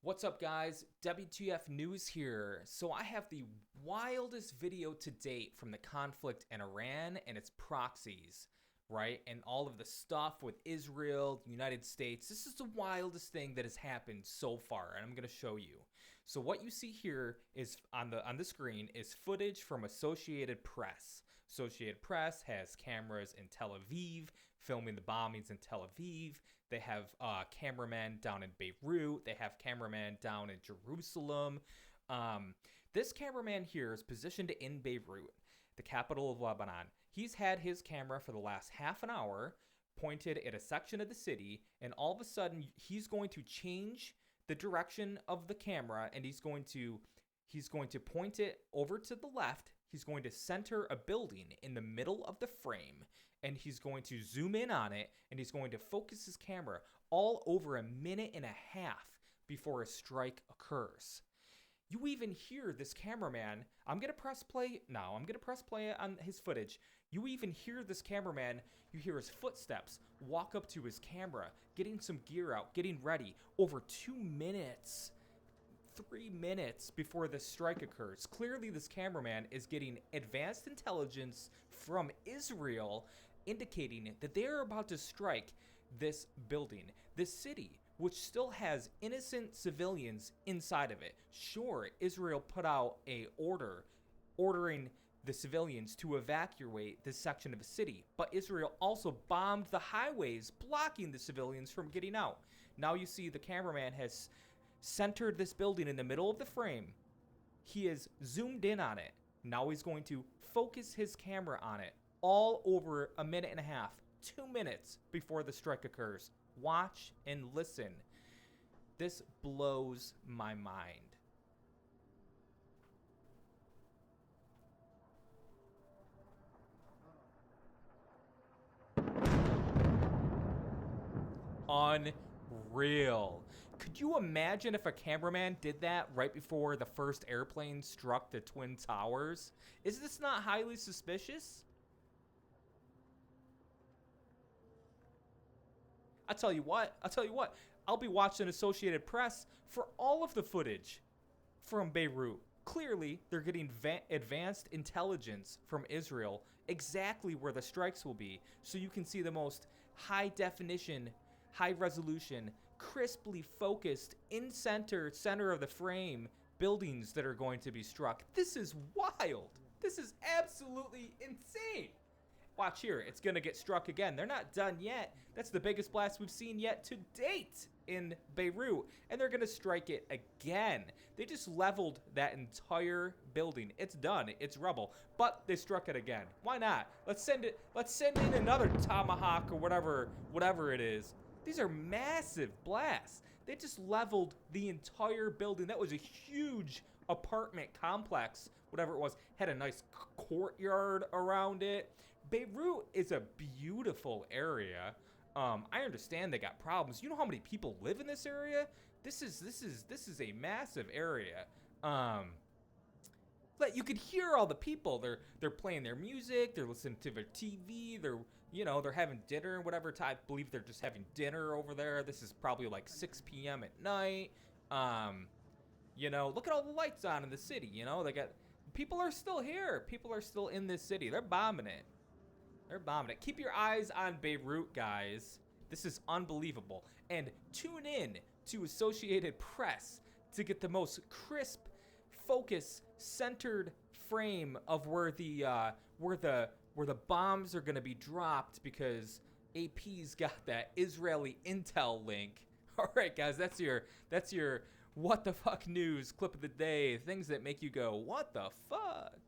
What's up, guys? WTF News here. So I have the wildest video to date from the conflict in Iran and its proxies, right? And all of the stuff with Israel, the United States. This is the wildest thing that has happened so far, and I'm going to show you. So what you see here is on the screen is footage from Associated Press. Associated Press has cameras in Tel Aviv filming the bombings in Tel Aviv. They have cameramen down in Beirut. They have cameramen down in Jerusalem. This cameraman here is positioned in Beirut, the capital of Lebanon. He's had his camera for the last half an hour pointed at a section of the city, and all of a sudden he's going to change the direction of the camera, and he's going to point it over to the left. He's going to center a building in the middle of the frame, and he's going to zoom in on it, and he's going to focus his camera all over a minute and a half before a strike occurs. You even hear this cameraman. I'm going to press play now. I'm going to press play on his footage. You even hear this cameraman. You hear his footsteps walk up to his camera, getting some gear out, getting ready. Over 2 minutes. 3 minutes before the strike occurs. Clearly, this cameraman is getting advanced intelligence from Israel indicating that they are about to strike this building, this city, which still has innocent civilians inside of it. Sure, Israel put out a order ordering the civilians to evacuate this section of the city, but Israel also bombed the highways, blocking the civilians from getting out. Now you see the cameraman has centered this building in the middle of the frame. He is zoomed in on it. Now he's going to focus his camera on it all over a minute and a half, 2 minutes before the strike occurs. Watch and listen. This blows my mind. Unreal. Could you imagine if a cameraman did that right before the first airplane struck the Twin Towers? Is this not highly suspicious? I'll tell you what. I'll be watching Associated Press for all of the footage from Beirut. Clearly, they're getting advanced intelligence from Israel exactly where the strikes will be, so you can see the most high definition, high resolution, crisply focused, in center of the frame buildings that are going to be struck. This is wild. This is absolutely insane. Watch here. It's going to get struck again. They're not done yet. That's the biggest blast we've seen yet to date in Beirut. And they're going to strike it again. They just leveled that entire building. It's done. It's rubble. But they struck it again. Why not? Let's send in another tomahawk or whatever it is. These are massive blasts. They just leveled the entire building. That was a huge apartment complex, whatever it was. Had a nice courtyard around it. Beirut is a beautiful area. I understand they got problems. You know how many people live in this area? This is a massive area. But you could hear all the people. They're playing their music. They're listening to their TV. They're having dinner and whatever. I believe they're just having dinner over there. This is probably like 6 p.m. at night. Look at all the lights on in the city. They got people are still here. People are still in this city. They're bombing it. Keep your eyes on Beirut, guys. This is unbelievable. And tune in to Associated Press to get the most crisp, focus, centered frame of where the bombs are going to be dropped, because AP's got that Israeli intel link. All right, guys, that's your what the fuck news clip of the day. Things that make you go, what the fuck?